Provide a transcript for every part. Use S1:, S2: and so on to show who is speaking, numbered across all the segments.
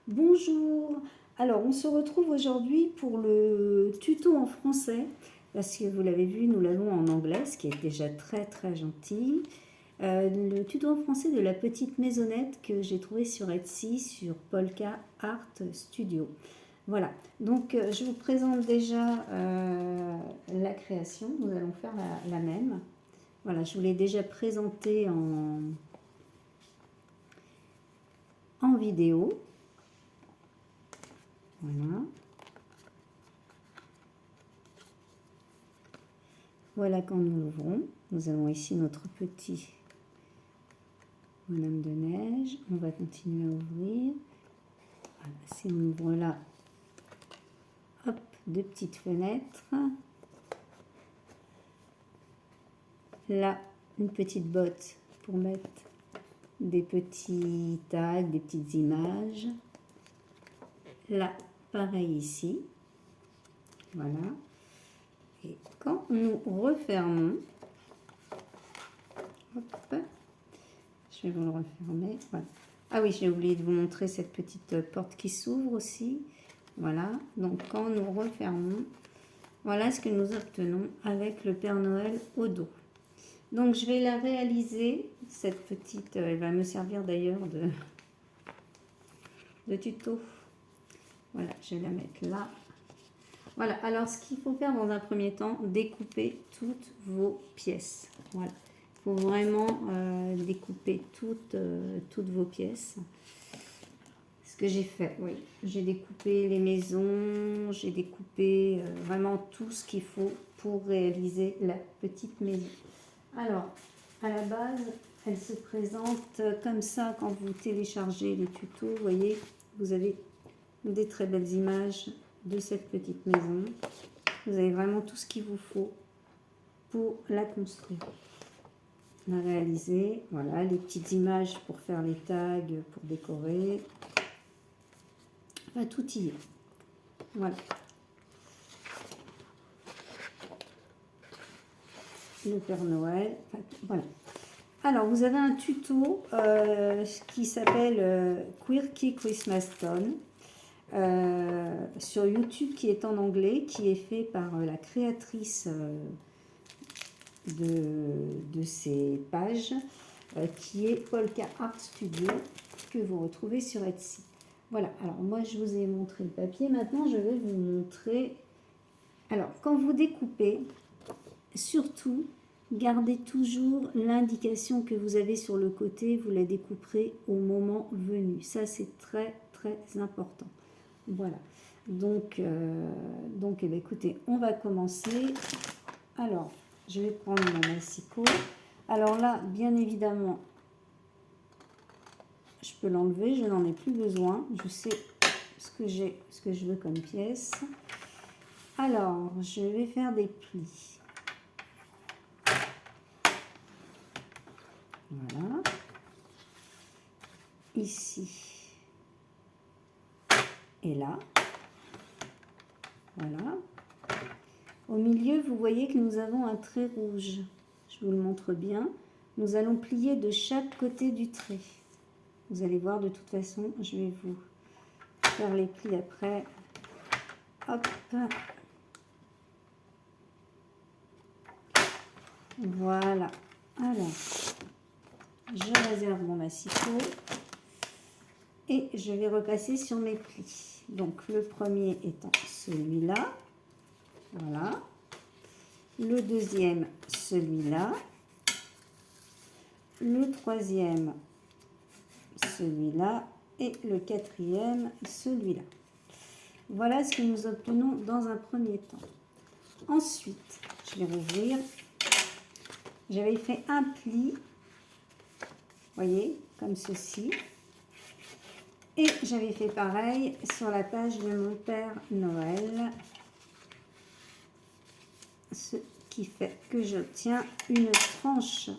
S1: Bonjour, alors on se retrouve aujourd'hui pour le tuto en français, parce que vous l'avez vu, nous l'avons en anglais, ce qui est déjà très gentil. Le tuto en français de la petite maisonnette que j'ai trouvé sur Etsy, sur Polka Art Studio. Voilà, donc je vous présente déjà la création, nous allons faire la même. Voilà, je vous l'ai déjà présenté en vidéo. Voilà. Voilà quand nous l'ouvrons. Nous avons ici notre petit bonhomme de neige. On va continuer à ouvrir. Voilà, si on ouvre là, hop, deux petites fenêtres. Là, une petite botte pour mettre des petits tags, des petites images. Là, pareil ici. Voilà. Et quand nous refermons, hop, je vais vous le refermer. Voilà. Ah oui, j'ai oublié de vous montrer cette petite porte qui s'ouvre aussi. Voilà, donc quand nous refermons, voilà ce que nous obtenons avec le Père Noël au dos. Donc je vais la réaliser, cette petite, elle va me servir d'ailleurs de tuto. Voilà, je vais la mettre là. Voilà, alors ce qu'il faut faire dans un premier temps, découper toutes vos pièces. Voilà, il faut vraiment découper toutes vos pièces. Ce que j'ai fait, oui, j'ai découpé les maisons, j'ai découpé vraiment tout ce qu'il faut pour réaliser la petite maison. Alors, à la base, elle se présente comme ça quand vous téléchargez les tutos. Vous voyez, vous avez des très belles images de cette petite maison. Vous avez vraiment tout ce qu'il vous faut pour la construire, la réaliser. Voilà, les petites images pour faire les tags, pour décorer. Tout y est. Voilà. Le Père Noël. Voilà. Alors, vous avez un tuto qui s'appelle Quirky Christmas Stone sur YouTube qui est en anglais, qui est fait par la créatrice de ces pages, qui est Polka Art Studio, que vous retrouvez sur Etsy. Voilà, alors moi je vous ai montré le papier, maintenant je vais vous montrer. Alors, quand vous découpez, surtout, gardez toujours l'indication que vous avez sur le côté, vous la découperez au moment venu. Ça, c'est très important. Voilà. Donc eh bien, écoutez, on va commencer. Alors, je vais prendre mon massicot. Alors là, bien évidemment, je peux l'enlever, je n'en ai plus besoin. Je sais ce que je veux comme pièce. Alors, je vais faire des plis. Voilà. Ici. Et là. Voilà. Au milieu, vous voyez que nous avons un trait rouge. Je vous le montre bien. Nous allons plier de chaque côté du trait. Vous allez voir, de toute façon, je vais vous faire les plis après. Hop. Voilà. Alors, je réserve mon massicot et je vais repasser sur mes plis. Donc, le premier étant celui-là. Voilà. Le deuxième, celui-là. Le troisième, celui-là. Et le quatrième, celui-là. Voilà ce que nous obtenons dans un premier temps. Ensuite, je vais rouvrir. J'avais fait un pli, voyez, comme ceci. Et j'avais fait pareil sur la page de mon Père Noël. Ce qui fait que j'obtiens une tranche.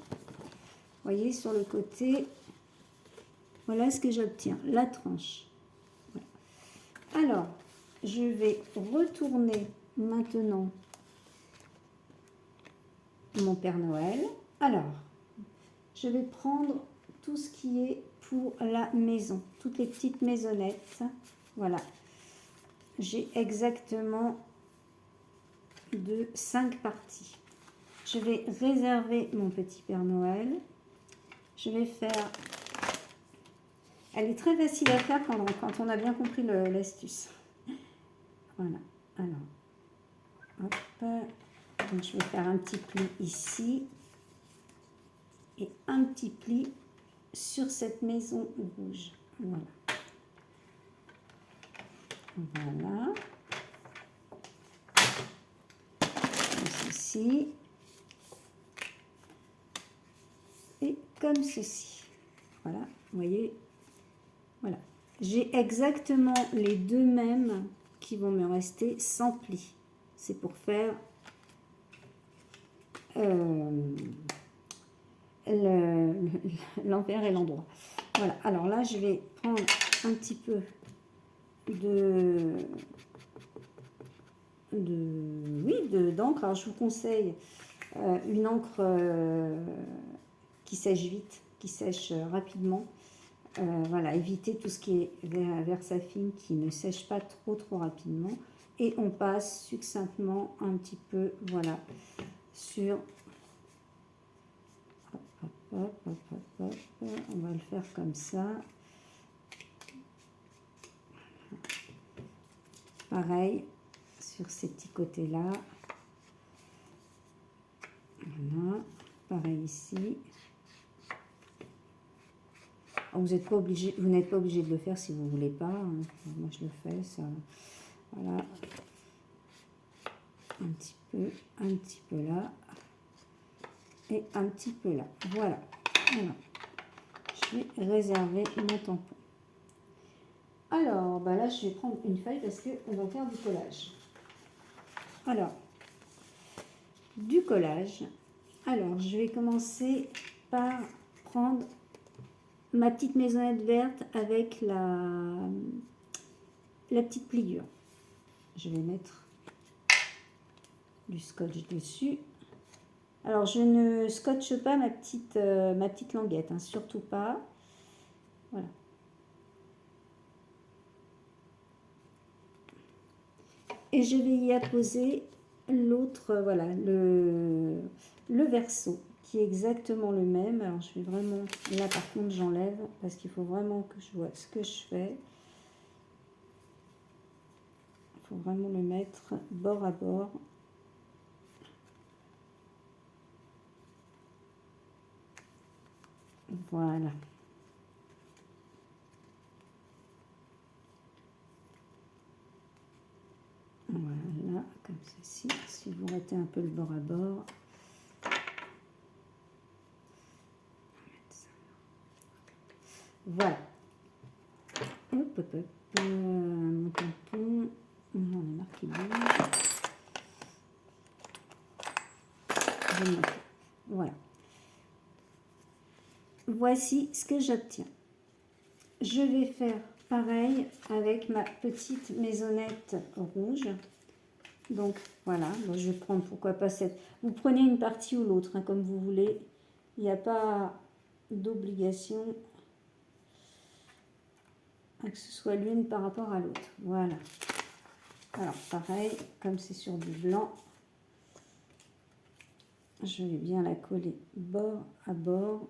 S1: Voyez, sur le côté, voilà ce que j'obtiens, la tranche. Voilà. Alors, je vais retourner maintenant mon Père Noël. Alors, je vais prendre tout ce qui est pour la maison. Toutes les petites maisonnettes. Voilà. J'ai exactement de 5 parties. Je vais réserver mon petit Père Noël. Je vais faire... Elle est très facile à faire quand on a bien compris l'astuce. Voilà. Alors, hop. Donc, je vais faire un petit pli ici. Et un petit pli sur cette maison rouge. Voilà. Voilà. Comme ceci. Et comme ceci. Voilà, vous voyez. Voilà. J'ai exactement les deux mêmes qui vont me rester sans pli. C'est pour faire l'envers et l'endroit. Voilà. Alors là, je vais prendre un petit peu d'encre. Alors je vous conseille une encre qui sèche vite, qui sèche rapidement. Voilà, évitez tout ce qui est Versafine qui ne sèche pas trop rapidement. Et on passe succinctement un petit peu, voilà, sur... Hop, on va le faire comme ça. Pareil, sur ces petits côtés-là. Voilà, pareil ici. Vous n'êtes pas obligé de le faire si vous ne voulez pas. Hein. Moi, je le fais, ça. Voilà. Un petit peu là. Et un petit peu là. Voilà. Alors, je vais réserver mon tampon. Alors, bah là, je vais prendre une feuille parce qu'on va faire du collage. Alors, du collage. Alors, je vais commencer par prendre ma petite maisonnette verte avec la petite pliure. Je vais mettre du scotch dessus. Alors, je ne scotche pas ma petite languette, hein, surtout pas. Voilà. Et je vais y apposer l'autre, voilà, le verso, qui est exactement le même. Alors, je vais vraiment... Là, par contre, j'enlève, parce qu'il faut vraiment que je vois ce que je fais. Il faut vraiment le mettre bord à bord. Voilà. Voilà, comme ceci. Si vous mettez un peu le bord à bord. Voilà. Hop, hop, hop. Mon tampon. On a marqué bon. Voilà. Voici ce que j'obtiens. Je vais faire pareil avec ma petite maisonnette rouge. Donc voilà, bon, je vais prendre pourquoi pas cette. Vous prenez une partie ou l'autre, hein, comme vous voulez. Il n'y a pas d'obligation que ce soit l'une par rapport à l'autre. Voilà. Alors pareil, comme c'est sur du blanc, je vais bien la coller bord à bord.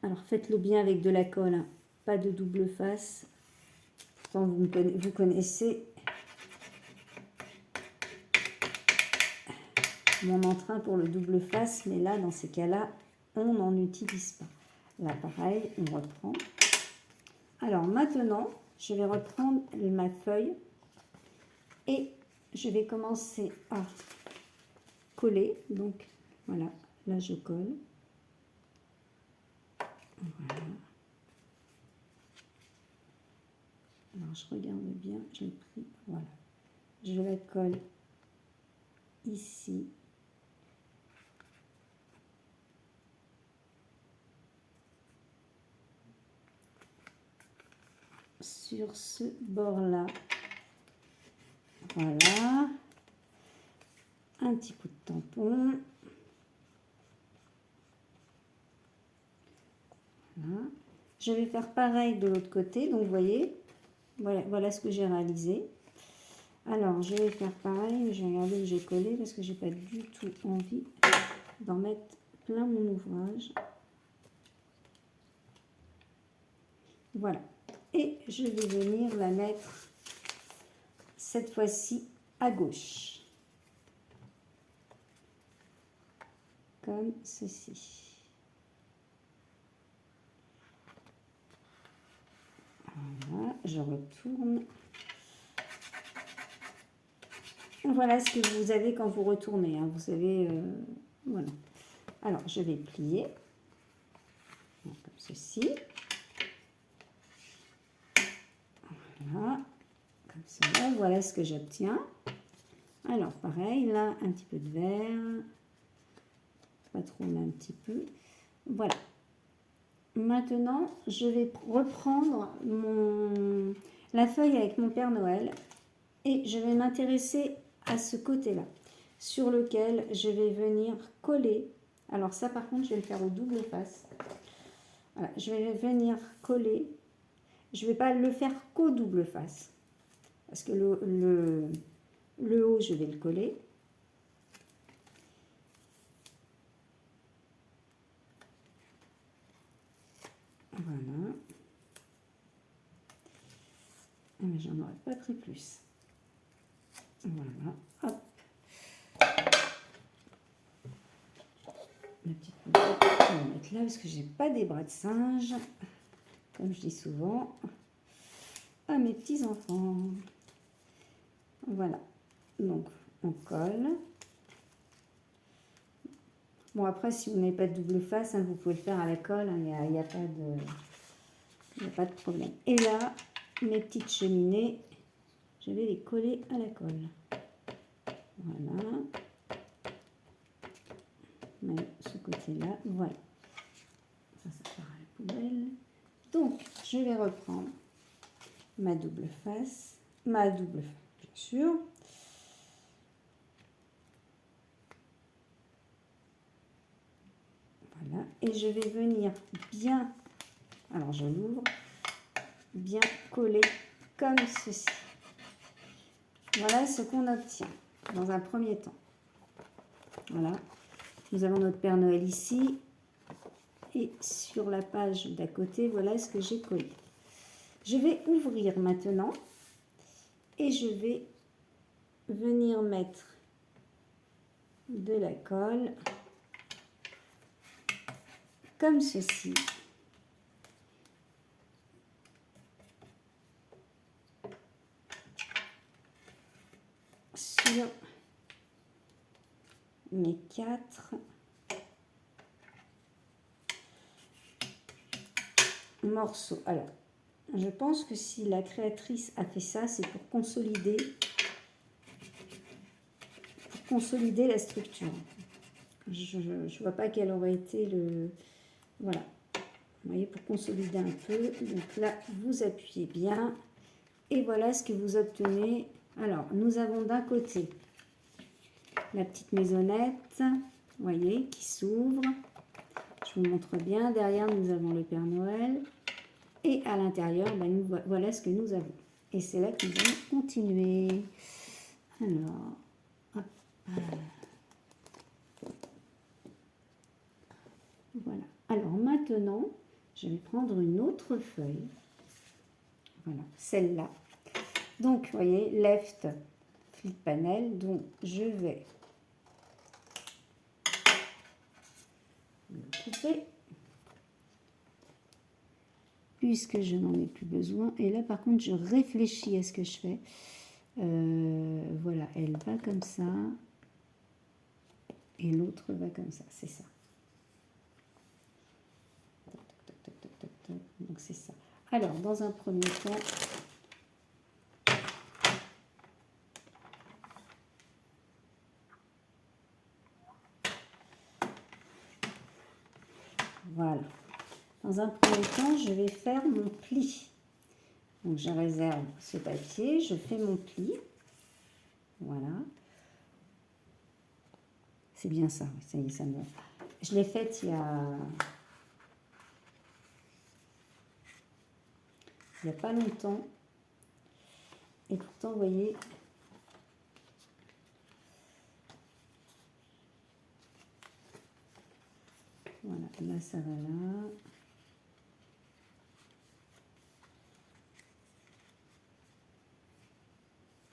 S1: Alors faites-le bien avec de la colle, hein. Pas de double face. Pourtant vous connaissez mon entrain pour le double face, mais là dans ces cas-là, on n'en utilise pas. Là pareil, on reprend. Alors maintenant, je vais reprendre ma feuille et je vais commencer à coller. Donc voilà, là je colle. Voilà. Alors je regarde bien, je l'ai pris, voilà. Je la colle ici. Sur ce bord-là. Voilà. Un petit coup de tampon. Voilà. Je vais faire pareil de l'autre côté. Donc, vous voyez, voilà ce que j'ai réalisé. Alors, je vais faire pareil. Je vais regarder où j'ai collé parce que j'ai pas du tout envie d'en mettre plein mon ouvrage. Voilà. Et je vais venir la mettre cette fois-ci à gauche. Comme ceci. Voilà, je retourne. Voilà ce que vous avez quand vous retournez. Hein. Vous savez, voilà. Alors, je vais plier. Donc, comme ceci. Voilà. Comme cela. Voilà ce que j'obtiens. Alors, pareil, là, un petit peu de vert. Pas trop, mais un petit peu. Voilà. Maintenant, je vais reprendre la feuille avec mon Père Noël et je vais m'intéresser à ce côté-là, sur lequel je vais venir coller. Alors ça, par contre, je vais le faire au double face. Voilà, je vais venir coller. Je ne vais pas le faire qu'au double face, parce que le haut, je vais le coller. Voilà. Mais j'en aurais pas pris plus. Voilà. Hop. La petite poupette, je vais la mettre là parce que j'ai pas des bras de singe, comme je dis souvent à mes petits enfants. Voilà. Donc on colle. Bon, après, si vous n'avez pas de double face, hein, vous pouvez le faire à la colle, il n'y a pas de problème. Et là, mes petites cheminées, je vais les coller à la colle. Voilà. Même ce côté-là, voilà. Ça part à la poubelle. Donc, je vais reprendre ma double face, bien sûr. Voilà. Et je vais venir bien, alors je l'ouvre, bien coller comme ceci. Voilà ce qu'on obtient dans un premier temps. Voilà. Nous avons notre Père Noël ici. Et sur la page d'à côté, voilà ce que j'ai collé. Je vais ouvrir maintenant. Et je vais venir mettre de la colle comme ceci. Sur mes 4 morceaux. Alors, je pense que si la créatrice a fait ça, c'est pour consolider la structure. Je ne vois pas quel aurait été le... Voilà. Vous voyez, pour consolider un peu. Donc là, vous appuyez bien. Et voilà ce que vous obtenez. Alors, nous avons d'un côté la petite maisonnette, vous voyez, qui s'ouvre. Je vous montre bien. Derrière, nous avons le Père Noël. Et à l'intérieur, ben, voilà ce que nous avons. Et c'est là que nous allons continuer. Alors, hop. Voilà. Alors maintenant, je vais prendre une autre feuille. Voilà, celle-là. Donc, vous voyez, left flip panel. Donc, je vais le couper. Puisque je n'en ai plus besoin. Et là, par contre, je réfléchis à ce que je fais. Voilà, elle va comme ça. Et l'autre va comme ça. C'est ça. Donc, c'est ça. Alors, dans un premier temps, voilà. Dans un premier temps, je vais faire mon pli. Donc, je réserve ce papier, je fais mon pli. Voilà. C'est bien ça. Ça y est, ça me... Je l'ai faite il y a il n'y a pas longtemps. Et pourtant, vous voyez, voilà, là ça va là.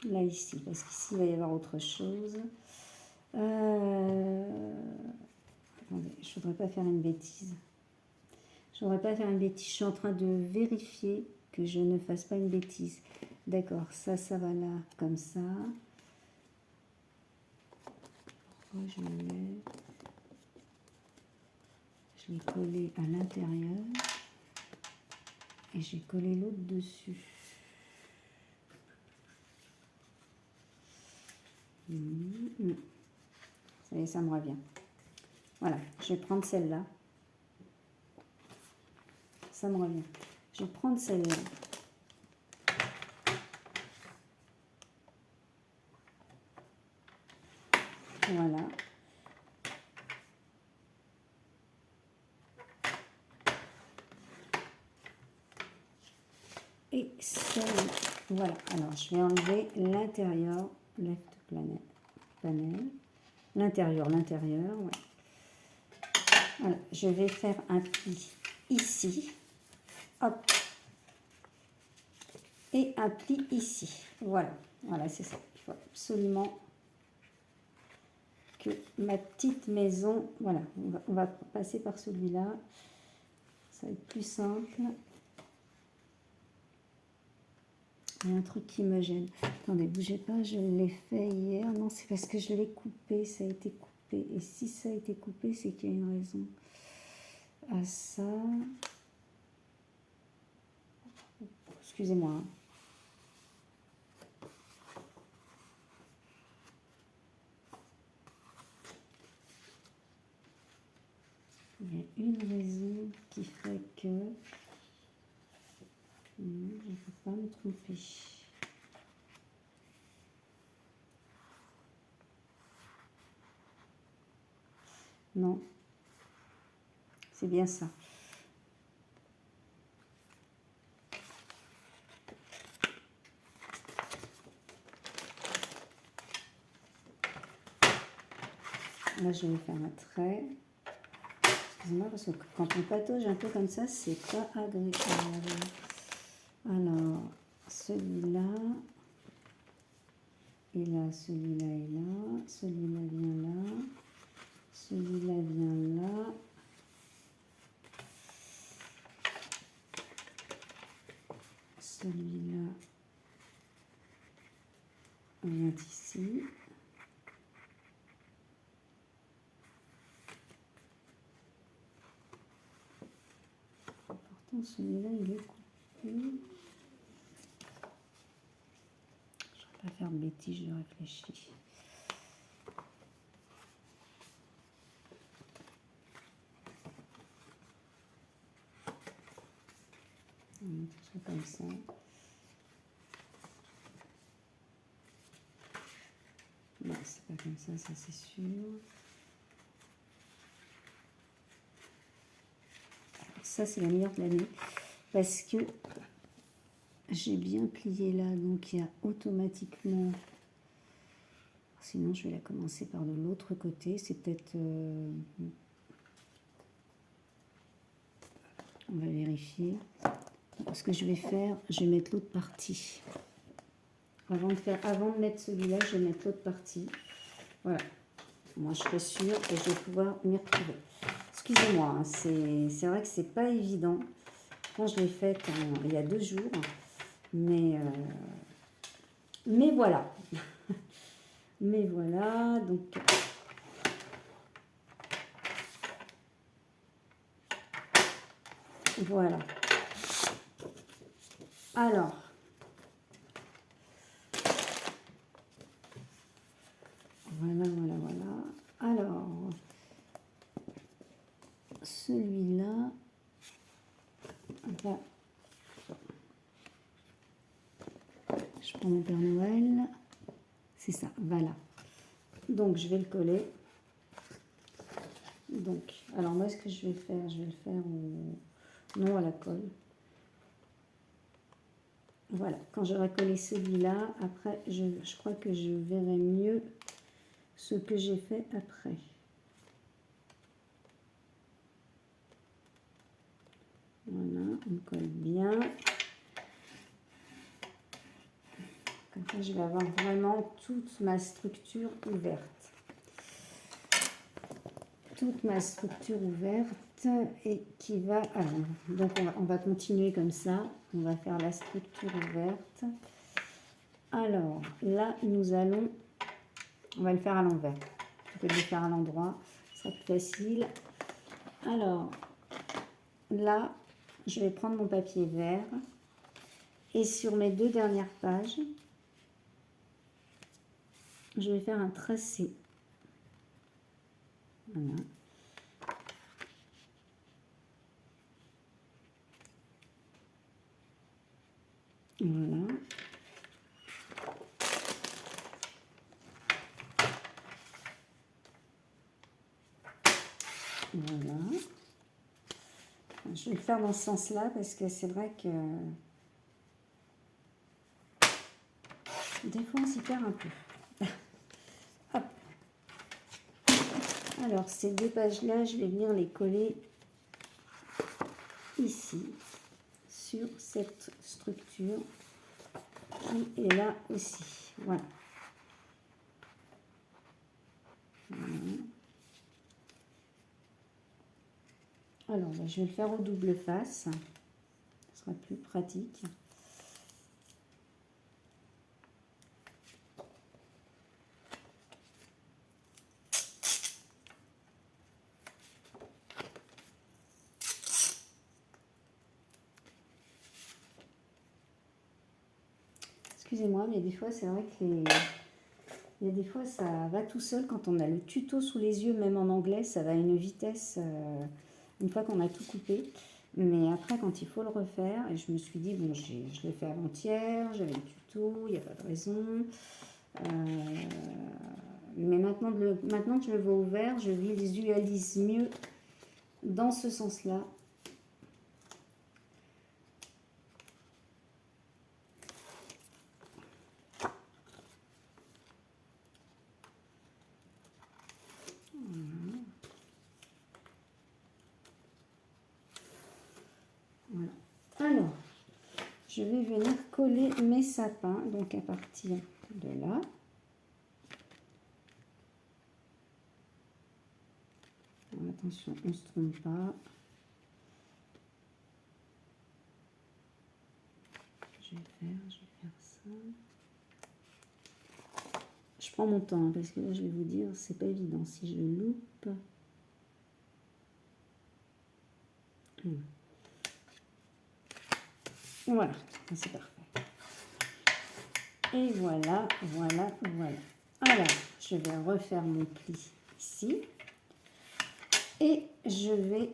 S1: Là ici, parce qu'ici il va y avoir autre chose. Attendez, je ne voudrais pas faire une bêtise. Je ne voudrais pas faire une bêtise. Je suis en train de vérifier que je ne fasse pas une bêtise. D'accord, ça va là, comme ça. Pourquoi je le mets? Je l'ai collé à l'intérieur. Et j'ai collé l'autre dessus. Ça y est, ça me revient. Voilà, je vais prendre celle-là. Ça me revient. Je vais prendre celle-là. Voilà. Et celle-là. Voilà. Alors, je vais enlever l'intérieur. Left panel. L'intérieur, ouais. Voilà. Je vais faire un pli ici. Hop. Et un pli ici. Voilà. Voilà, c'est ça. Il faut absolument que ma petite maison... Voilà. On va passer par celui-là. Ça va être plus simple. Il y a un truc qui me gêne. Attendez, bougez pas, je l'ai fait hier. Non, c'est parce que je l'ai coupé, ça a été coupé. Et si ça a été coupé, c'est qu'il y a une raison à ça. Excusez-moi. Il y a une raison qui fait que je ne peux pas me tromper. Non, c'est bien ça. Là, je vais faire un trait. Excusez-moi, parce que quand on patauge un peu comme ça, c'est pas agréable. Alors, celui-là, et là, celui-là est là, celui-là vient là, celui-là vient là. Celui-là vient ici. Pourtant, celui-là, il est coupé. Je ne vais pas faire de bêtises, je réfléchis. On va mettre ça comme ça. Non, c'est pas comme ça c'est sûr. Alors, ça, c'est la meilleure de l'année parce que j'ai bien plié là, donc il y a automatiquement... Sinon, je vais la commencer par de l'autre côté. C'est peut-être... On va vérifier. Ce que je vais faire, je vais mettre l'autre partie. Avant de mettre celui-là, je vais mettre l'autre partie. Voilà. Moi, je serai sûre que je vais pouvoir m'y retrouver. Excusez-moi, hein, c'est vrai que c'est pas évident. Quand je l'ai faite il y a 2 jours. Mais voilà. Mais voilà, donc... Voilà. Alors... Voilà. Alors... Celui-là... Là. Je prends mon Père Noël. C'est ça, voilà. Donc, je vais le coller. Donc, alors moi, ce que je vais faire, je vais le faire non à la colle. Voilà, quand j'aurai collé celui-là, après, je crois que je verrai mieux ce que j'ai fait après. Voilà, on colle bien. Comme ça, je vais avoir vraiment toute ma structure ouverte. Toute ma structure ouverte et qui va... Alors, donc, on va continuer comme ça. On va faire la structure ouverte. Alors, là, nous allons... On va le faire à l'envers. Plutôt que de le faire à l'endroit, ce sera plus facile. Alors, là, je vais prendre mon papier vert. Et sur mes 2 dernières pages, je vais faire un tracé. Voilà. Voilà. Voilà. Je vais le faire dans ce sens-là parce que c'est vrai que des fois on s'y perd un peu. Hop. Alors ces 2 pages-là, je vais venir les coller ici sur cette structure qui est là aussi. Voilà. Voilà. Alors, je vais le faire au double face. Ce sera plus pratique. Excusez-moi, mais des fois, c'est vrai que il y a des fois, ça va tout seul. Quand on a le tuto sous les yeux, même en anglais, ça va à une vitesse, une fois qu'on a tout coupé. Mais après, quand il faut le refaire, et je me suis dit, bon, je l'ai fait avant-hier, j'avais le tuto, il n'y a pas de raison. Mais maintenant que je le vois ouvert, je visualise mieux dans ce sens-là. Voilà. Alors, je vais venir coller mes sapins, donc à partir de là. Alors, attention, on ne se trompe pas. Je vais faire ça. Je prends mon temps, hein, parce que là, je vais vous dire, c'est pas évident. Si je le loupe... Voilà, c'est parfait. Et voilà, voilà, voilà. Alors, je vais refaire mon pli ici. Et je vais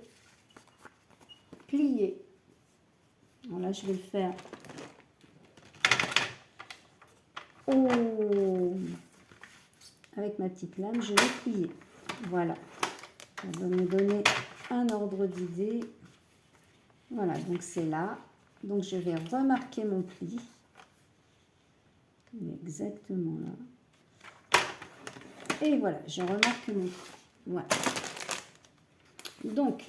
S1: plier. Alors là, je vais le faire avec ma petite lame, je vais plier. Voilà. Ça va me donner un ordre d'idée. Voilà, donc c'est là. Donc je vais remarquer mon pli. Il est exactement là. Et voilà, je remarque mon pli. Voilà. Donc,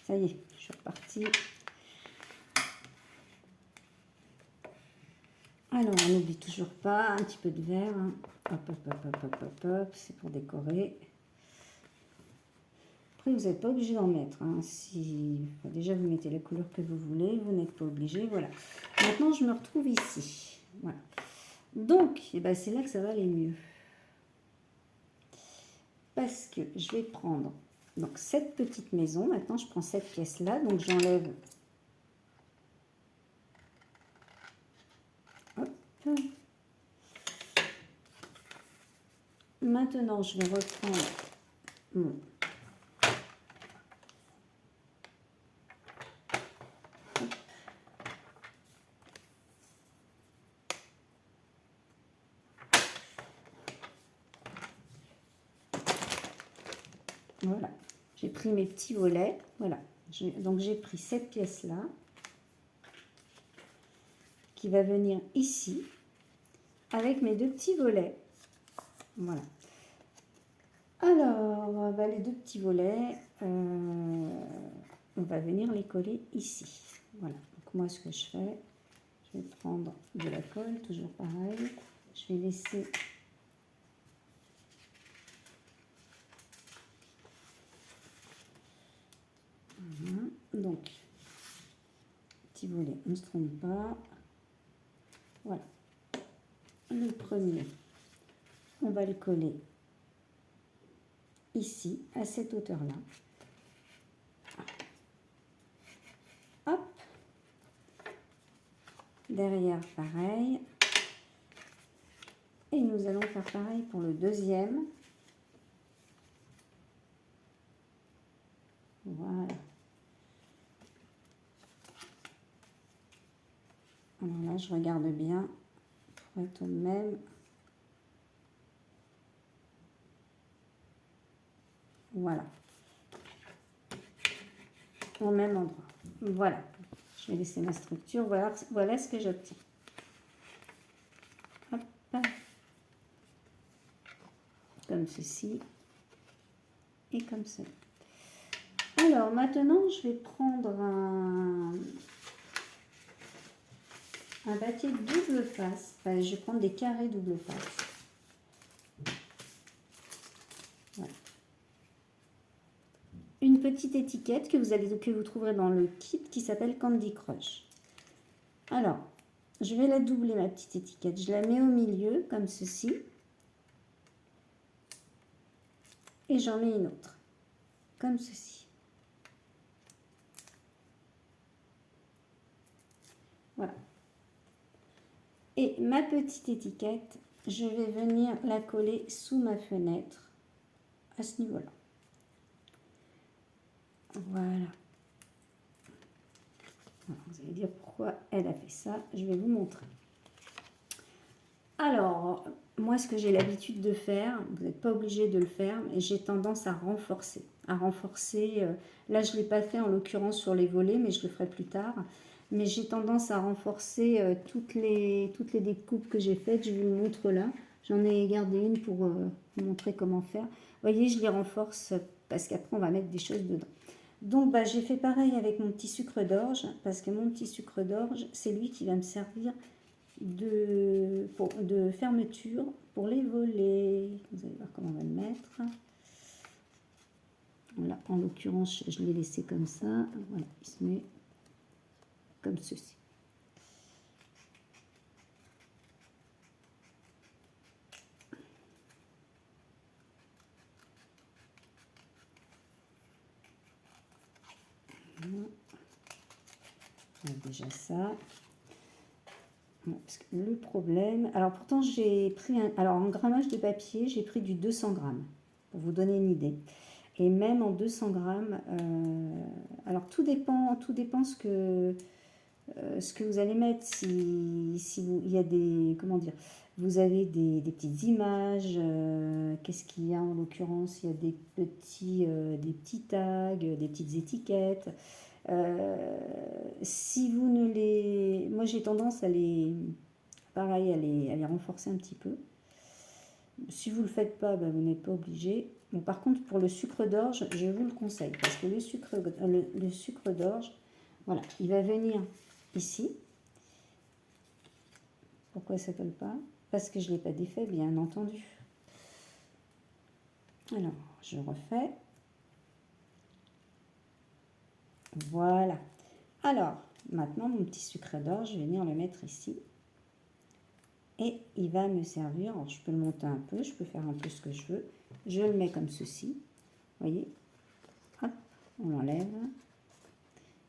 S1: ça y est, je suis repartie. Alors, on n'oublie toujours pas un petit peu de vert. Hein. Hop, hop, hop, hop, hop, hop, hop. C'est pour décorer. Après, vous n'êtes pas obligé d'en mettre. Hein. Si, enfin, déjà, vous mettez la couleur que vous voulez. Vous n'êtes pas obligé. Voilà. Maintenant, je me retrouve ici. Voilà. Donc, eh ben, c'est là que ça va aller mieux. Parce que je vais prendre donc cette petite maison. Maintenant, je prends cette pièce-là. Donc, j'enlève... Hop. Maintenant, je vais reprendre mon... Voilà, j'ai pris mes petits volets. Voilà, donc j'ai pris cette pièce-là. qui va venir ici avec mes deux petits volets. Voilà. Alors, bah, les deux petits volets, on va venir les coller ici. Voilà. Donc moi, ce que je fais, je vais prendre de la colle, toujours pareil. Je vais laisser voilà. Donc, petit volet, on ne se trompe pas. Voilà. Le premier, on va le coller ici, à cette hauteur-là. Hop. Derrière, pareil. Et nous allons faire pareil pour le deuxième. Voilà. Alors là, je regarde bien pour être au même. Voilà. Au même endroit. Voilà. Je vais laisser ma structure. Voilà, voilà ce que j'obtiens. Hop. Comme ceci. Et comme ça. Alors, maintenant, je vais prendre un papier double face. Enfin, je vais prendre des carrés double face. Voilà. Une petite étiquette que vous trouverez dans le kit qui s'appelle Candy Crush. Alors, je vais la doubler, ma petite étiquette. Je la mets au milieu, comme ceci. Et j'en mets une autre, comme ceci. Voilà. Et ma petite étiquette, je vais venir la coller sous ma fenêtre, à ce niveau-là. Voilà. Alors, vous allez dire pourquoi elle a fait ça. Je vais vous montrer. Alors, moi, ce que j'ai l'habitude de faire, vous n'êtes pas obligé de le faire, mais j'ai tendance à renforcer. Là, je ne l'ai pas fait en l'occurrence sur les volets, mais je le ferai plus tard. Mais j'ai tendance à renforcer toutes les découpes que j'ai faites. Je vous le montre là. J'en ai gardé une pour vous montrer comment faire. Vous voyez, je les renforce parce qu'après, on va mettre des choses dedans. Donc, bah, j'ai fait pareil avec mon petit sucre d'orge, parce que mon petit sucre d'orge, c'est lui qui va me servir de fermeture pour les volets. Vous allez voir comment on va le mettre. Voilà, en l'occurrence, je l'ai laissé comme ça. Voilà, il se met comme ceci. Voilà. Déjà ça. Bon, parce que le problème... Alors pourtant, j'ai pris... Alors en grammage de papier, j'ai pris du 200 grammes. Pour vous donner une idée. Et même en 200 grammes... alors tout dépend ce que vous allez mettre. Si vous, il y a des... Comment dire, vous avez des petites images. Qu'est-ce qu'il y a en l'occurrence? Il y a des petits tags, des petites étiquettes. Si vous ne les... Moi, j'ai tendance à les... Pareil, à les renforcer un petit peu. Si vous ne le faites pas, ben, vous n'êtes pas obligé. Bon, par contre, pour le sucre d'orge, je vous le conseille. Parce que le sucre d'orge, voilà, il va venir ici. Pourquoi ça ne colle pas? Parce que je ne l'ai pas défait, bien entendu. Alors, je refais. Voilà. Alors, maintenant, mon petit sucre d'orge, je vais venir le mettre ici. Et il va me servir, alors je peux le monter un peu, je peux faire un peu ce que je veux. Je le mets comme ceci. Vous voyez? Hop, on l'enlève.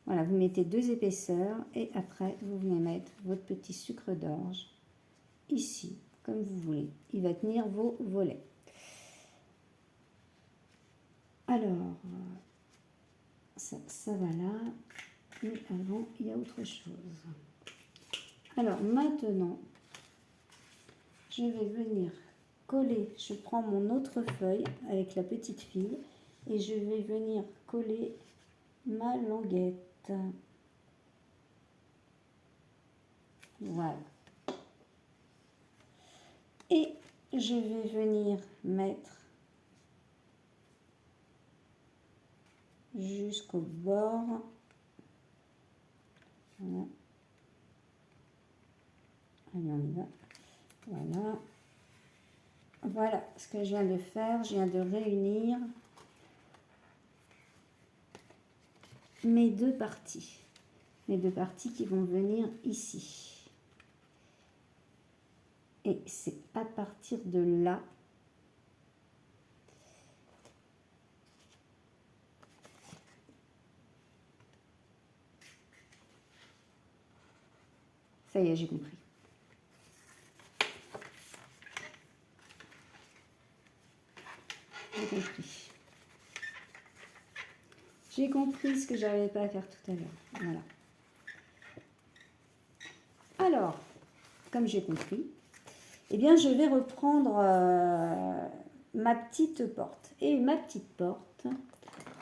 S1: Voilà, vous mettez 2 épaisseurs et après, vous venez mettre votre petit sucre d'orge ici, comme vous voulez. Il va tenir vos volets. Alors, ça va là. Mais avant, il y a autre chose. Alors, maintenant, je vais venir coller. Je prends mon autre feuille avec la petite file et je vais venir coller ma languette. Voilà. Et je vais venir mettre jusqu'au bord. Voilà. Allez, on y va. Voilà. Voilà ce que je viens de faire. Je viens de réunir mes deux parties. Mes deux parties qui vont venir ici. Et c'est à partir de là ça y est, j'ai compris. J'ai compris. J'ai compris ce que j'arrivais pas à faire tout à l'heure. Voilà. Alors, comme j'ai compris, eh bien, je vais reprendre ma petite porte. Et ma petite porte,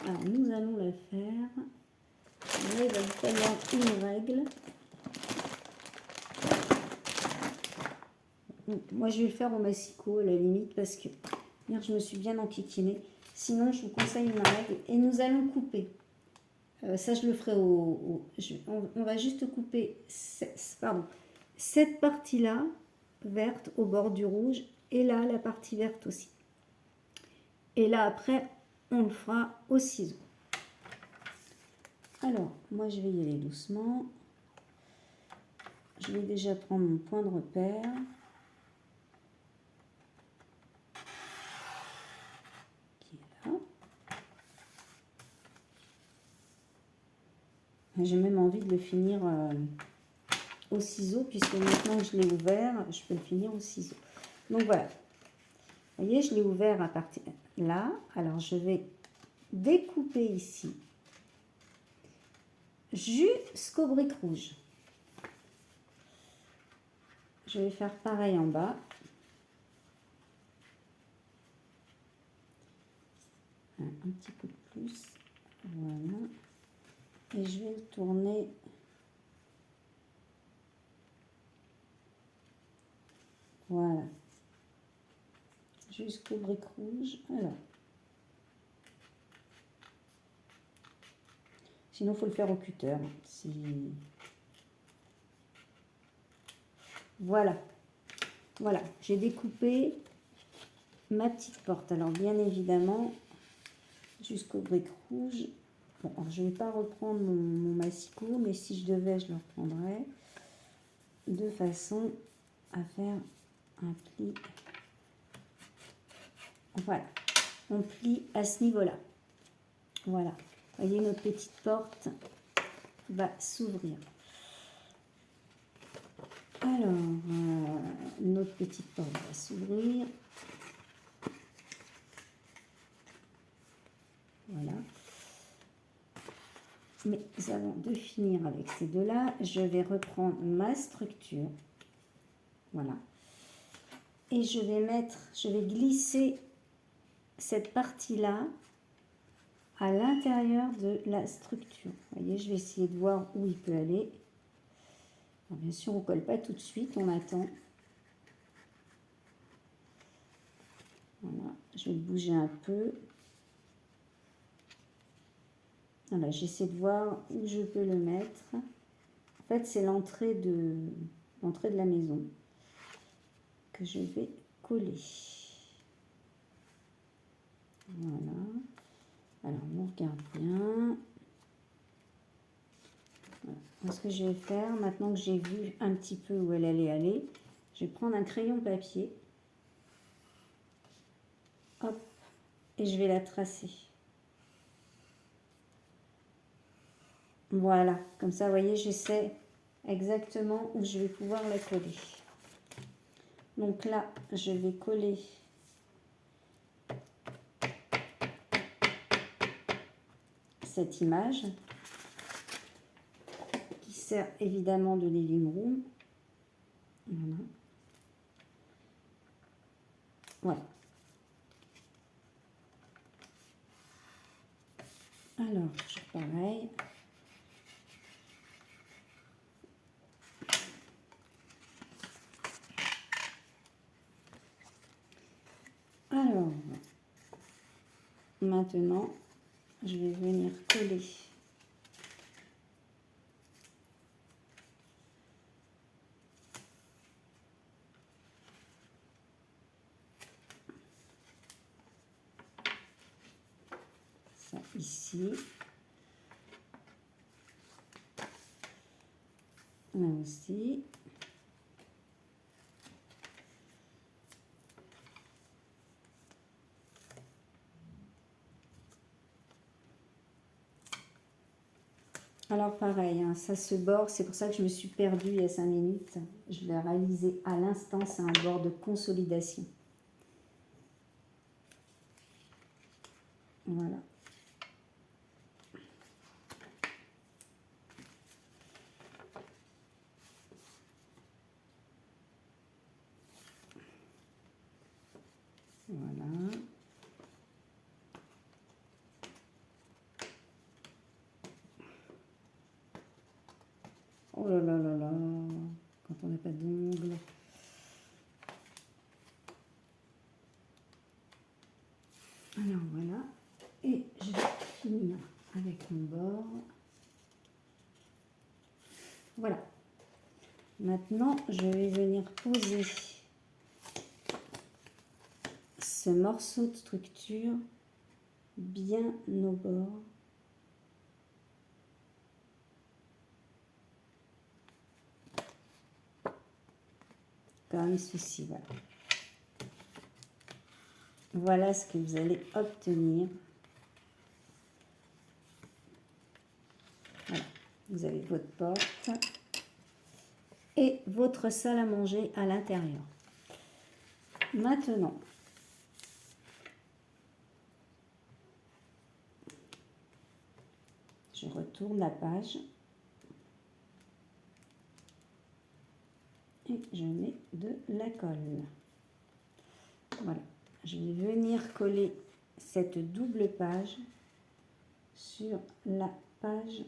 S1: alors nous allons la faire avec une règle. Moi, je vais le faire au massicot à la limite parce que hier, je me suis bien enquiquinée. Sinon, je vous conseille une règle. Et nous allons couper. Ça, je le ferai on va juste couper cette partie-là, verte, au bord du rouge. Et là, la partie verte aussi. Et là, après, on le fera au ciseau. Alors, moi, je vais y aller doucement. Je vais déjà prendre mon point de repère. J'ai même envie de le finir au ciseau, puisque maintenant que je l'ai ouvert, je peux le finir au ciseau. Donc voilà. Vous voyez, je l'ai ouvert à partir là. Alors, je vais découper ici jusqu'au briques rouge. Je vais faire pareil en bas. Un petit peu plus. Voilà. Et je vais le tourner voilà jusqu'au briques rouge. Alors, sinon il faut le faire au cutter. Voilà, voilà, j'ai découpé ma petite porte. Alors bien évidemment jusqu'au briques rouge. Bon, alors, je ne vais pas reprendre mon massicot, mais si je devais, je le reprendrais de façon à faire un pli. Voilà, on plie à ce niveau-là. Voilà, vous voyez, notre petite porte va s'ouvrir. Alors, notre petite porte va s'ouvrir. Voilà. Mais avant de finir avec ces deux-là, je vais reprendre ma structure. Voilà. Et je vais glisser cette partie-là à l'intérieur de la structure. Vous voyez, je vais essayer de voir où il peut aller. Alors, bien sûr, on ne colle pas tout de suite, on attend. Voilà, je vais le bouger un peu. Voilà, j'essaie de voir où je peux le mettre. En fait, c'est l'entrée de la maison que je vais coller. Voilà. Alors, on regarde bien. Voilà. Ce que je vais faire, maintenant que j'ai vu un petit peu où elle allait aller, je vais prendre un crayon papier. Hop. Et je vais la tracer. Voilà. Comme ça, vous voyez, je sais exactement où je vais pouvoir la coller. Donc là, je vais coller cette image qui sert évidemment de living room. Voilà. Voilà. Alors, toujours pareil. Maintenant, je vais venir coller ça ici. Là aussi. Alors pareil, hein, ça se bord, c'est pour ça que je me suis perdue il y a 5 minutes. Je l'ai réalisé à l'instant, c'est un bord de consolidation. Voilà. Voilà. Oh là là là là, quand on n'a pas d'ongles. Alors voilà, et je vais finir avec mon bord. Voilà. Maintenant, je vais venir poser ce morceau de structure bien au bord. Comme ceci, voilà. Voilà ce que vous allez obtenir. Voilà. Vous avez votre porte et votre salle à manger à l'intérieur. Maintenant, je retourne la page et je mets de la colle. Voilà, je vais venir coller cette double page sur la page,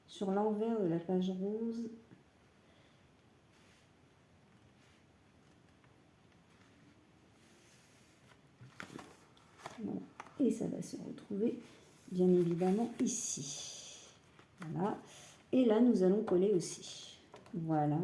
S1: sur l'envers de la page rose. Voilà. Et ça va se retrouver bien évidemment ici. Voilà. Et là, nous allons coller aussi. Voilà.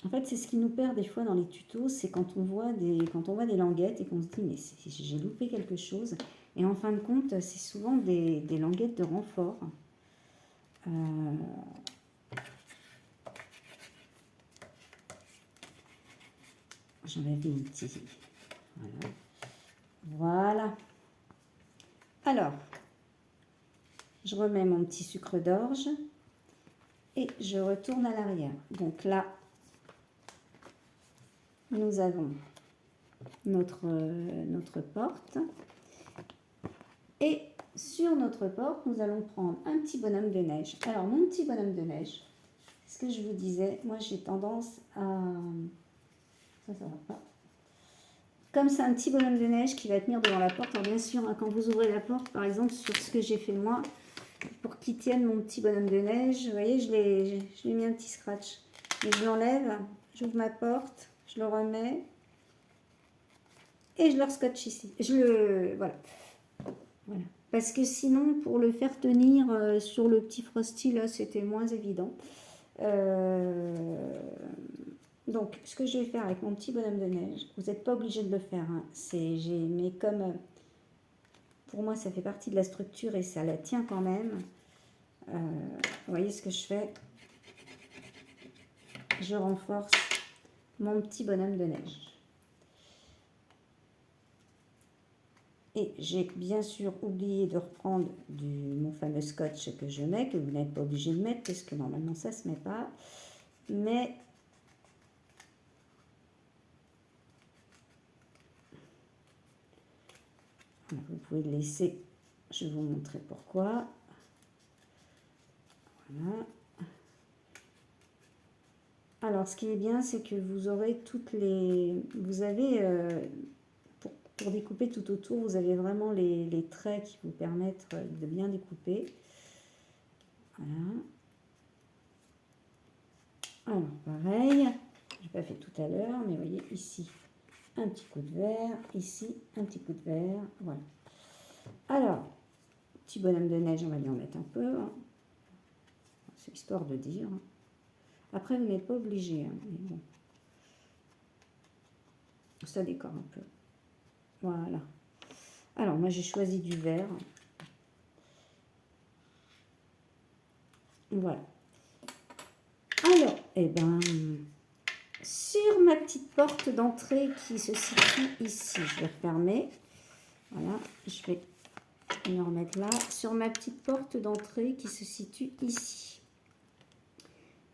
S1: En fait, c'est ce qui nous perd des fois dans les tutos, c'est quand on voit des languettes et qu'on se dit mais j'ai loupé quelque chose. Et en fin de compte, c'est souvent des languettes de renfort. J'en avais une petite. Voilà. Voilà. Alors, je remets mon petit sucre d'orge et je retourne à l'arrière. Donc là, nous avons notre porte. Et sur notre porte, nous allons prendre un petit bonhomme de neige. Alors, mon petit bonhomme de neige, ce que je vous disais, moi j'ai tendance à... Ça va pas. Comme c'est un petit bonhomme de neige qui va tenir devant la porte. Alors bien sûr, hein, quand vous ouvrez la porte, par exemple, sur ce que j'ai fait moi, pour qu'il tienne mon petit bonhomme de neige, vous voyez, je lui ai mis un petit scratch. Et je l'enlève, j'ouvre ma porte, je le remets et je le rescotche ici. Voilà. Voilà. Parce que sinon, pour le faire tenir sur le petit frosty, là, c'était moins évident. Donc, ce que je vais faire avec mon petit bonhomme de neige, vous n'êtes pas obligé de le faire. Hein. Mais comme pour moi, ça fait partie de la structure et ça la tient quand même. Vous voyez ce que je fais? Je renforce mon petit bonhomme de neige. Et j'ai bien sûr oublié de reprendre mon fameux scotch que je mets, que vous n'êtes pas obligé de mettre, parce que normalement ça ne se met pas. Mais vous pouvez le laisser, je vais vous montrer pourquoi. Voilà. Alors, ce qui est bien, c'est que vous aurez vous avez, pour découper tout autour, vous avez vraiment les traits qui vous permettent de bien découper. Voilà. Alors, pareil, je n'ai pas fait tout à l'heure, mais vous voyez ici, un petit coup de verre, ici, un petit coup de verre, voilà. Alors, petit bonhomme de neige, on va lui en mettre un peu, hein. C'est histoire de dire. Après, vous n'êtes pas obligé, hein, mais bon. Ça décore un peu. Voilà. Alors, moi, j'ai choisi du vert. Voilà. Alors, eh ben, sur ma petite porte d'entrée qui se situe ici, je vais refermer. Voilà, je vais me remettre là. Sur ma petite porte d'entrée qui se situe ici,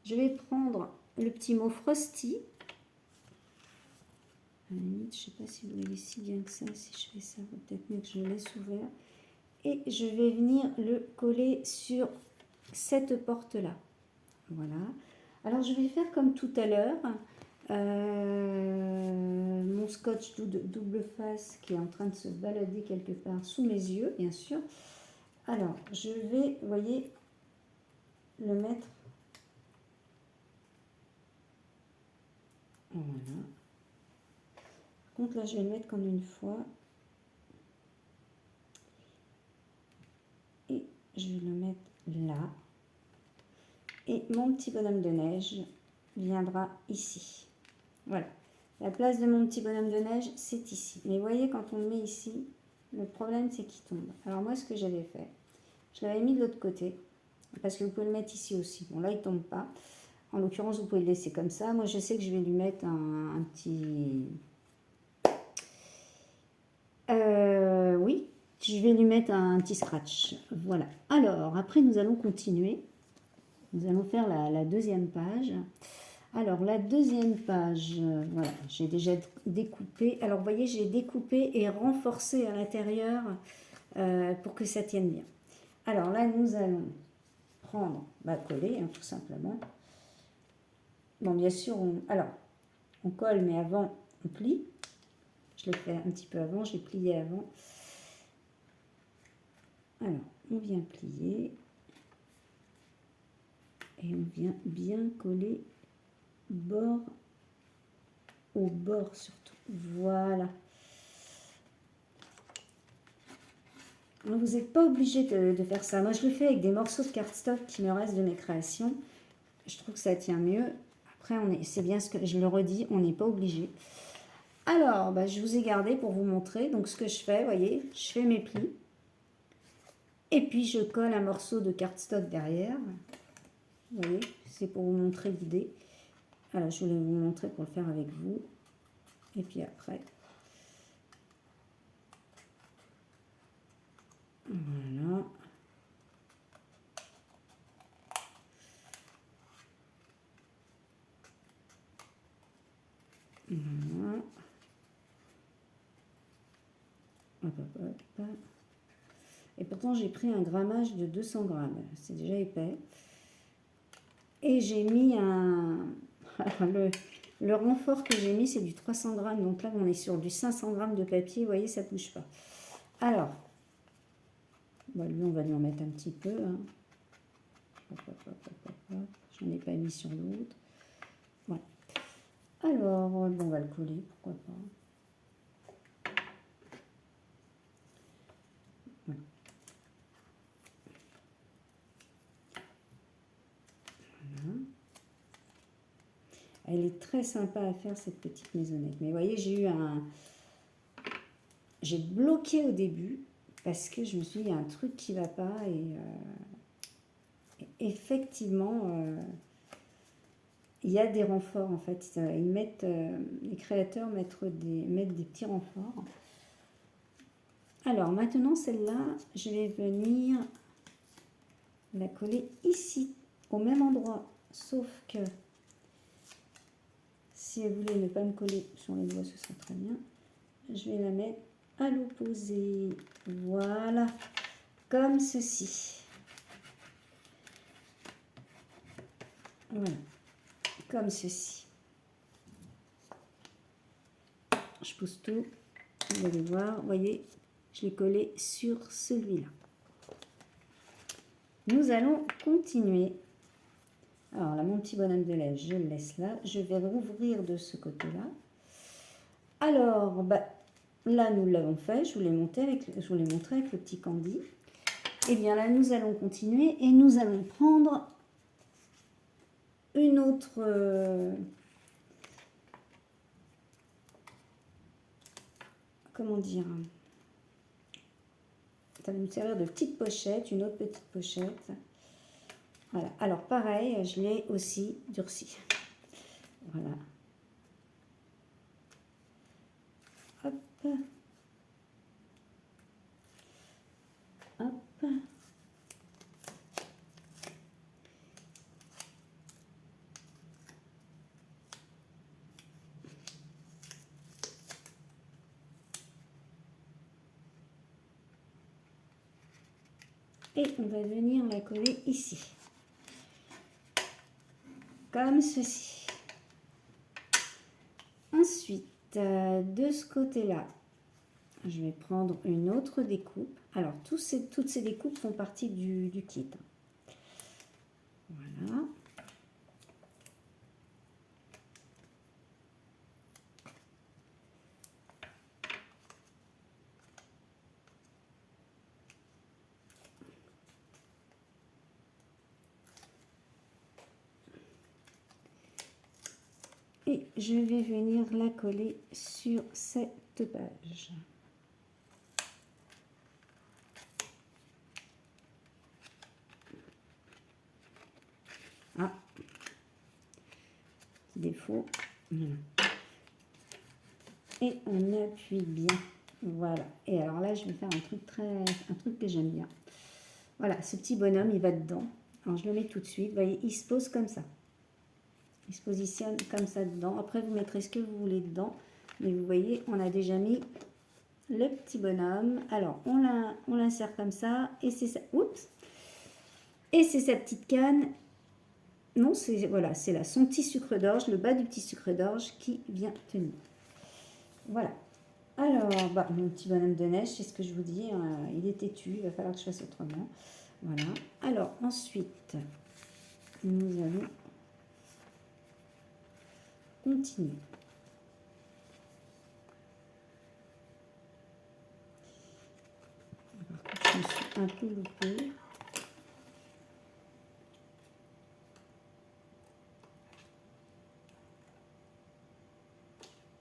S1: je vais prendre le petit mot Frosty. À la limite, je ne sais pas si vous voyez si bien que ça. Si je fais ça, peut-être mieux que je le laisse ouvert. Et je vais venir le coller sur cette porte-là. Voilà. Alors, je vais faire comme tout à l'heure. Mon scotch double face qui est en train de se balader quelque part sous mes yeux, bien sûr. Alors, je vais, vous voyez, le mettre. Voilà. Par contre, là, je vais le mettre comme une fois. Et je vais le mettre là. Et mon petit bonhomme de neige viendra ici. Voilà. La place de mon petit bonhomme de neige, c'est ici. Mais vous voyez, quand on le met ici, le problème, c'est qu'il tombe. Alors moi, ce que j'avais fait, je l'avais mis de l'autre côté. Parce que vous pouvez le mettre ici aussi. Bon, là, il ne tombe pas. En l'occurrence, vous pouvez le laisser comme ça. Moi, je sais que je vais lui mettre un petit... oui, je vais lui mettre un petit scratch. Voilà. Alors, après, nous allons continuer. Nous allons faire la deuxième page. Alors, la deuxième page, voilà, j'ai déjà découpé. Alors, vous voyez, j'ai découpé et renforcé à l'intérieur pour que ça tienne bien. Alors là, nous allons prendre, coller, hein, tout simplement. Bon, bien sûr, on colle, mais avant, on plie. Je l'ai fait un petit peu avant, j'ai plié avant. Alors, on vient plier. Et on vient bien coller bord au bord surtout. Voilà. Vous n'êtes pas obligé de faire ça. Moi, je le fais avec des morceaux de cardstock qui me restent de mes créations. Je trouve que ça tient mieux. Après, c'est bien ce que je le redis, on n'est pas obligé. Alors, je vous ai gardé pour vous montrer. Donc, ce que je fais, vous voyez, je fais mes plis. Et puis, je colle un morceau de cardstock derrière. Vous voyez, c'est pour vous montrer l'idée. Alors, je voulais vous montrer pour le faire avec vous. Et puis après, voilà. Voilà. Hop, hop, hop. Et pourtant, j'ai pris un grammage de 200 grammes. C'est déjà épais. Et j'ai mis le renfort que j'ai mis, c'est du 300 grammes. Donc là, on est sur du 500 grammes de papier. Vous voyez, ça ne bouge pas. Alors, lui, on va lui en mettre un petit peu. Hein. J'en ai pas mis sur l'autre. Voilà. Alors, on va le coller, pourquoi pas. Voilà. Voilà. Elle est très sympa à faire, cette petite maisonnette. Mais vous voyez, j'ai bloqué au début parce que je me suis dit, il y a un truc qui ne va pas. Et effectivement, il y a des renforts en fait. Les créateurs mettent des petits renforts. Alors maintenant, celle-là, je vais venir la coller ici, au même endroit. Sauf que si vous voulez ne pas me coller sur les doigts, ce sera très bien. Je vais la mettre à l'opposé. Voilà, comme ceci. Voilà, comme ceci. Je pousse tout. Vous allez voir, vous voyez, je l'ai collé sur celui-là. Nous allons continuer. Alors là, mon petit bonhomme de neige, je le laisse là. Je vais rouvrir de ce côté-là. Alors, bah, là, nous l'avons fait. Je vous l'ai montré avec le petit Candy. Et bien là, nous allons continuer et nous allons prendre une autre... comment dire? Ça va nous servir de petite pochette, une autre petite pochette. Voilà. Alors, pareil, je l'ai aussi durci. Voilà. Hop. Hop. Et on va venir la coller ici. Comme ceci. Ensuite, de ce côté-là, je vais prendre une autre découpe. Alors, toutes ces découpes font partie du kit. Voilà. Et je vais venir la coller sur cette page. Ah, petit défaut. Et on appuie bien. Voilà. Et alors là, je vais faire un truc que j'aime bien. Voilà, ce petit bonhomme, il va dedans. Alors je le mets tout de suite. Vous voyez, il se pose comme ça. Il se positionne comme ça dedans. Après, vous mettrez ce que vous voulez dedans. Mais vous voyez, on a déjà mis le petit bonhomme. Alors, on l'insère comme ça. Et c'est ça. Oups. Et c'est sa petite canne. Non, c'est voilà, c'est là son petit sucre d'orge, le bas du petit sucre d'orge qui vient tenir. Voilà. Alors, bah, mon petit bonhomme de neige, c'est ce que je vous dis, il est têtu, il va falloir que je fasse autrement. Voilà. Alors, ensuite, nous allons continuer. Je me suis un peu loupée.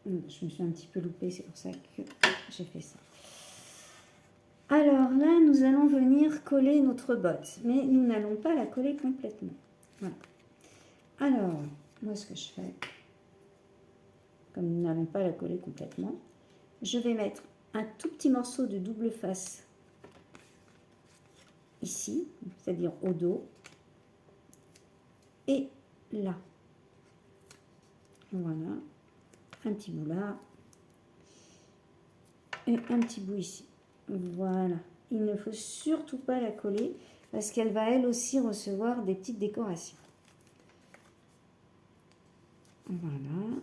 S1: Je me suis un petit peu loupée, c'est pour ça que j'ai fait ça. Alors là, nous allons venir coller notre botte, mais nous n'allons pas la coller complètement. Voilà. Alors, moi ce que je fais, comme nous n'allons pas la coller complètement, je vais mettre un tout petit morceau de double face ici, c'est-à-dire au dos, et là. Voilà, un petit bout là, et un petit bout ici. Voilà, il ne faut surtout pas la coller, parce qu'elle va elle aussi recevoir des petites décorations. Voilà.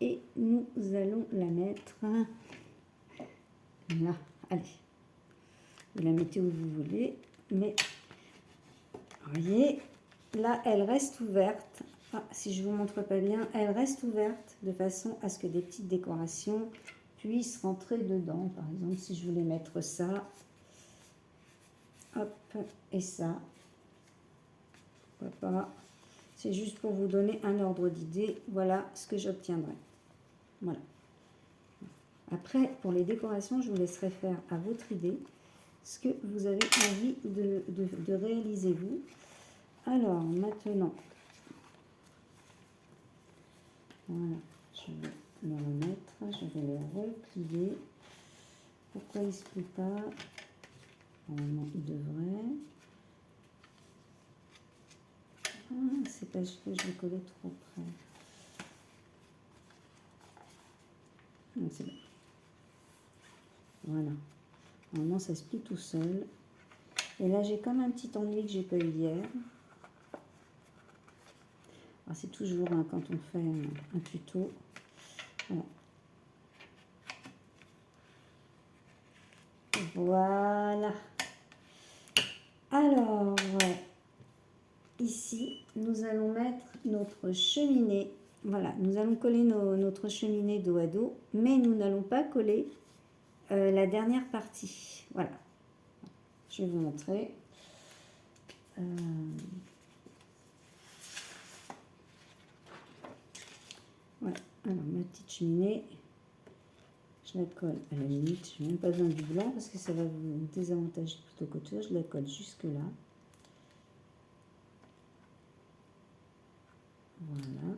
S1: Et nous allons la mettre là. Allez, vous la mettez où vous voulez, mais vous voyez, là, elle reste ouverte. Ah, si je vous montre pas bien, elle reste ouverte de façon à ce que des petites décorations puissent rentrer dedans. Par exemple, si je voulais mettre ça, hop, et ça, pourquoi pas. C'est juste pour vous donner un ordre d'idée. Voilà ce que j'obtiendrai. Voilà. Après, pour les décorations, je vous laisserai faire à votre idée ce que vous avez envie de réaliser vous. Alors, maintenant, voilà, je vais le remettre, je vais le replier. Pourquoi il ne se plie pas? Normalement, il devrait. Ah, c'est parce que je l'ai collé trop près. Donc, c'est bon. Voilà. Normalement, ça se plie tout seul. Et là, j'ai comme un petit ennui que j'ai pas eu hier. C'est toujours quand on fait un tuto. Voilà. Voilà. Alors, ici, nous allons mettre notre cheminée. Voilà, nous allons coller notre cheminée dos à dos, mais nous n'allons pas coller la dernière partie. Voilà, je vais vous montrer. Voilà, alors ma petite cheminée, je la colle à la limite, je n'ai même pas besoin du blanc parce que ça va vous désavantager plutôt qu'autre chose. Je la colle jusque là. Voilà.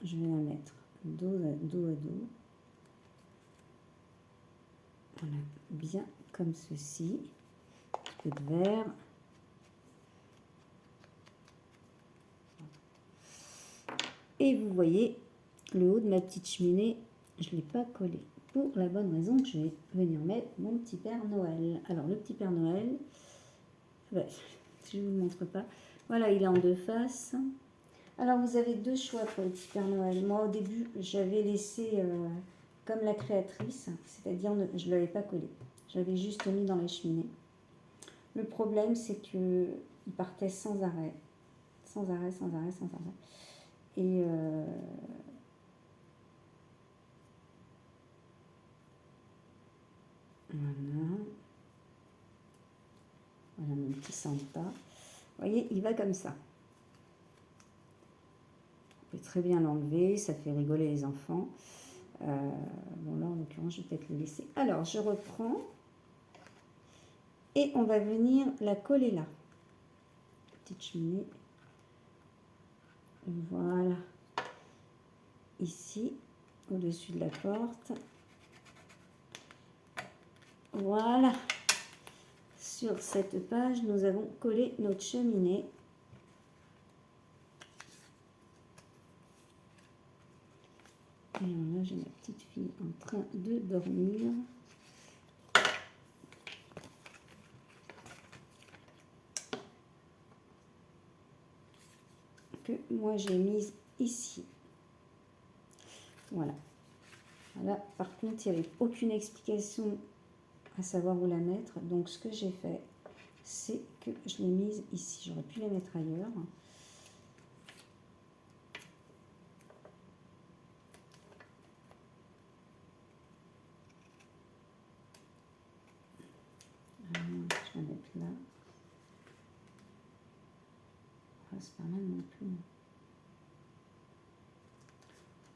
S1: Je vais la mettre dos à dos. Voilà, bien comme ceci. Un peu de vert. Et vous voyez, le haut de ma petite cheminée, je ne l'ai pas collé. Pour la bonne raison que je vais venir mettre mon petit Père Noël. Alors, le petit Père Noël, je ne vous montre pas. Voilà, il est en deux faces. Alors, vous avez deux choix pour le petit Père Noël. Moi, au début, j'avais laissé comme la créatrice, c'est-à-dire je ne l'avais pas collé. Je l'avais juste mis dans la cheminée. Le problème, c'est qu'il partait sans arrêt. Sans arrêt. Et voilà mon petit Santa. Vous voyez, il va comme ça. On peut très bien l'enlever, ça fait rigoler les enfants. Bon là, en l'occurrence, je vais peut-être le laisser. Alors, je reprends et on va venir la coller là. Petite cheminée. Voilà. Ici, au-dessus de la porte. Voilà. Sur cette page, nous avons collé notre cheminée. Et là, j'ai ma petite fille en train de dormir. Que moi, j'ai mise ici. Voilà. Là, par contre, il n'y avait aucune explication à savoir où la mettre. Donc, ce que j'ai fait, c'est que je l'ai mise ici. J'aurais pu la mettre ailleurs. Je vais la mettre là. Ah, c'est pas mal non plus.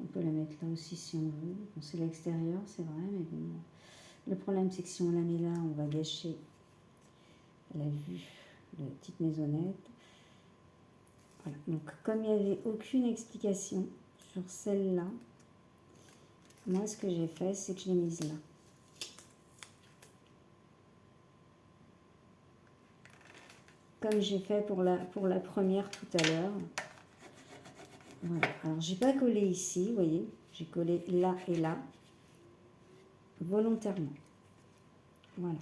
S1: On peut la mettre là aussi si on veut. Bon, c'est l'extérieur, c'est vrai, mais bon. Le problème, c'est que si on la met là, on va gâcher la vue de la petite maisonnette. Voilà. Donc, comme il n'y avait aucune explication sur celle-là, moi, ce que j'ai fait, c'est que je l'ai mise là. Comme j'ai fait pour la première tout à l'heure. Voilà. Alors, j'ai pas collé ici, vous voyez. J'ai collé là et là, volontairement. Voilà.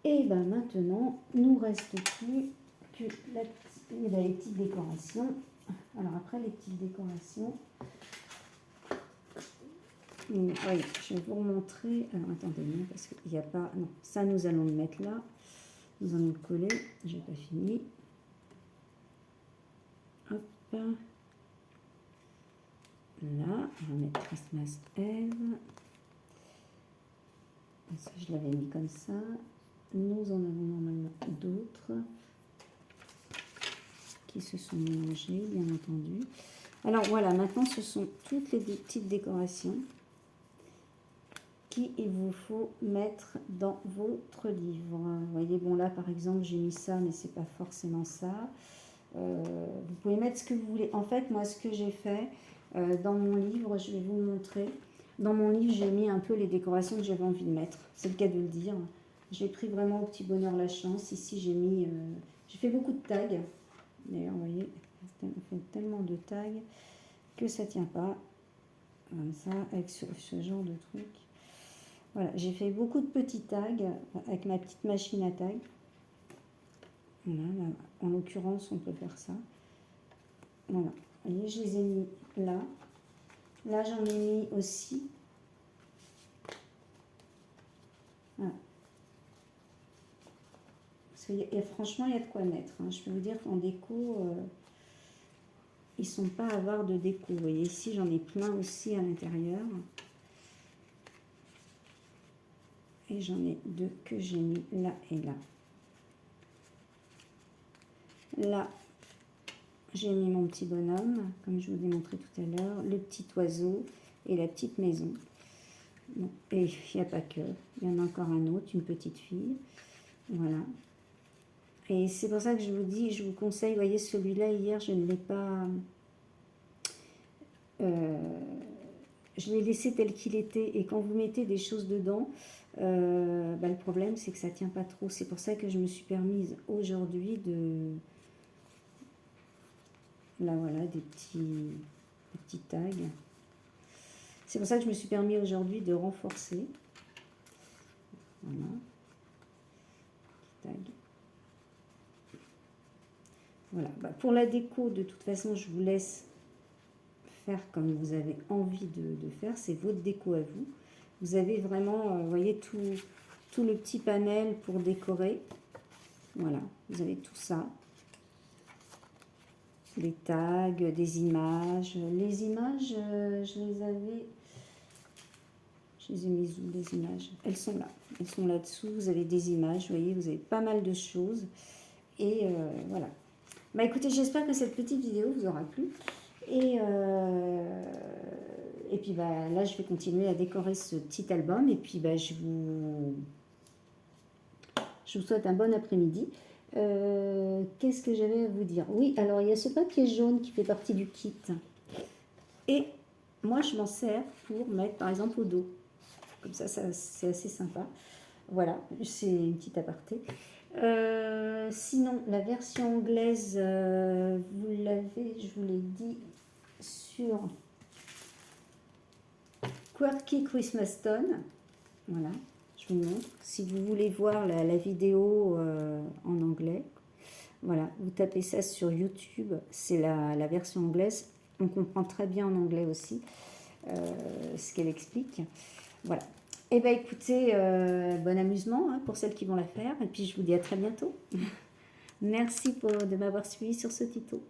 S1: Et ben maintenant, nous reste plus que les petites décorations. Alors après les petites décorations, oui, je vais vous remontrer. Alors attendez, non, parce qu'il n'y a pas. Non, ça nous allons le mettre là. Nous allons le coller. J'ai pas fini. Hop. Là, on va mettre Christmas Eve. Ça, je l'avais mis comme ça. Nous en avons normalement d'autres qui se sont mélangés, bien entendu. Alors voilà, maintenant ce sont toutes les petites décorations qu'il vous faut mettre dans votre livre. Vous voyez, bon là par exemple j'ai mis ça, mais c'est pas forcément ça. Vous pouvez mettre ce que vous voulez. En fait, moi ce que j'ai fait dans mon livre, je vais vous le montrer. Dans mon livre, j'ai mis un peu les décorations que j'avais envie de mettre. C'est le cas de le dire. J'ai pris vraiment au petit bonheur la chance. Ici, j'ai mis... j'ai fait beaucoup de tags. D'ailleurs, vous voyez, on fait tellement de tags que ça ne tient pas. Comme ça, avec ce genre de truc. Voilà, j'ai fait beaucoup de petits tags avec ma petite machine à tags. Voilà, là, en l'occurrence, on peut faire ça. Voilà, vous voyez, je les ai mis là. Là, j'en ai mis aussi. Voilà. Et franchement, il y a de quoi mettre. Hein. Je peux vous dire qu'en déco, ils sont pas avares de déco. Vous voyez, ici, j'en ai plein aussi à l'intérieur. Et j'en ai deux que j'ai mis là et là. Là, j'ai mis mon petit bonhomme, comme je vous ai montré tout à l'heure, le petit oiseau et la petite maison. Bon, et il n'y a pas que, il y en a encore un autre, une petite fille. Voilà. Et c'est pour ça que je vous dis, je vous conseille, vous voyez celui-là hier, je ne l'ai pas... je l'ai laissé tel qu'il était. Et quand vous mettez des choses dedans, le problème c'est que ça ne tient pas trop. C'est pour ça que je me suis permise aujourd'hui de... Là voilà, des petits tags. C'est pour ça que je me suis permis aujourd'hui de renforcer. Voilà. Tag. Voilà. Pour la déco, de toute façon, je vous laisse faire comme vous avez envie de faire. C'est votre déco à vous. Vous avez vraiment, vous voyez, tout le petit panel pour décorer. Voilà, vous avez tout ça. Des tags, des images. Les images, je les ai mises où, les images? Elles sont là. Elles sont là-dessous. Vous avez des images, vous voyez, vous avez pas mal de choses. Et voilà. Écoutez, j'espère que cette petite vidéo vous aura plu. Et puis là, je vais continuer à décorer ce petit album. Et puis je vous souhaite un bon après-midi. Qu'est-ce que j'avais à vous dire? Oui, alors il y a ce papier jaune qui fait partie du kit. Et moi, je m'en sers pour mettre, par exemple, au dos. Comme ça c'est assez sympa. Voilà, c'est une petite aparté. Sinon, la version anglaise, vous l'avez, je vous l'ai dit, sur Quirky Christmas Stone. Voilà, je vous montre. Si vous voulez voir la vidéo en anglais, voilà, vous tapez ça sur YouTube, c'est la version anglaise. On comprend très bien en anglais aussi ce qu'elle explique. Voilà. Eh bien, écoutez, bon amusement hein, pour celles qui vont la faire. Et puis, je vous dis à très bientôt. Merci de m'avoir suivi sur ce tuto.